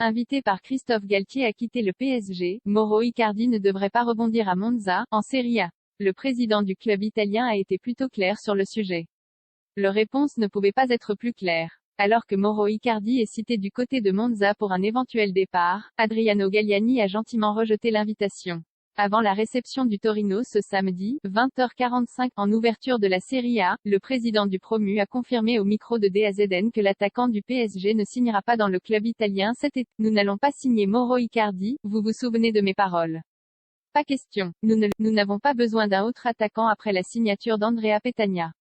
Invité par Christophe Galtier à quitter le PSG, Mauro Icardi ne devrait pas rebondir à Monza, en Serie A. Le président du club italien a été plutôt clair sur le sujet. Leur réponse ne pouvait pas être plus claire. Alors que Mauro Icardi est cité du côté de Monza pour un éventuel départ, Adriano Galliani a gentiment rejeté l'invitation. Avant la réception du Torino ce samedi, 20h45, en ouverture de la Serie A, le président du promu a confirmé au micro de DAZN que l'attaquant du PSG ne signera pas dans le club italien cet été. Nous n'allons pas signer Mauro Icardi, vous vous souvenez de mes paroles. Pas question. Nous n'avons pas besoin d'un autre attaquant après la signature d'Andrea Petagna.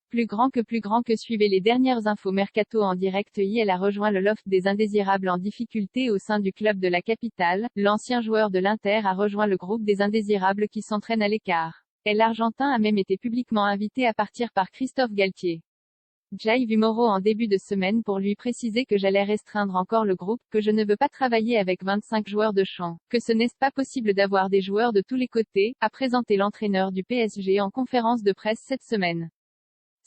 Plus grand que suivez les dernières infos mercato en direct. Elle a rejoint le loft des indésirables en difficulté au sein du club de la capitale. L'ancien joueur de l'Inter a rejoint le groupe des indésirables qui s'entraînent à l'écart. L'Argentin a même été publiquement invité à partir par Christophe Galtier. J'ai vu Mauro en début de semaine pour lui préciser que j'allais restreindre encore le groupe, que je ne veux pas travailler avec 25 joueurs de champ, que ce n'est pas possible d'avoir des joueurs de tous les côtés, a présenté l'entraîneur du PSG en conférence de presse cette semaine.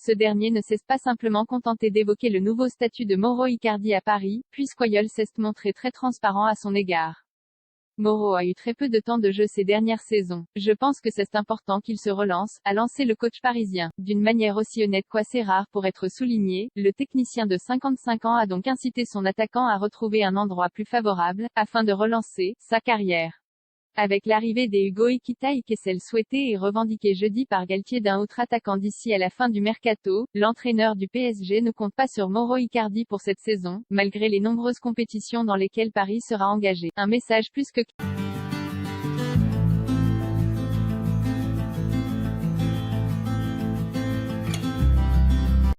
Ce dernier ne s'est pas simplement contenté d'évoquer le nouveau statut de Mauro Icardi à Paris, puisqu'Oyol s'est montré très transparent à son égard. Mauro a eu très peu de temps de jeu ces dernières saisons. Je pense que c'est important qu'il se relance, a lancé le coach parisien. D'une manière aussi honnête qu'assez rare pour être souligné, le technicien de 55 ans a donc incité son attaquant à retrouver un endroit plus favorable, afin de relancer sa carrière. Avec l'arrivée des Hugo Ekitike et celle souhaitée et revendiquée jeudi par Galtier d'un autre attaquant d'ici à la fin du mercato, l'entraîneur du PSG ne compte pas sur Mauro Icardi pour cette saison, malgré les nombreuses compétitions dans lesquelles Paris sera engagé. Un message plus que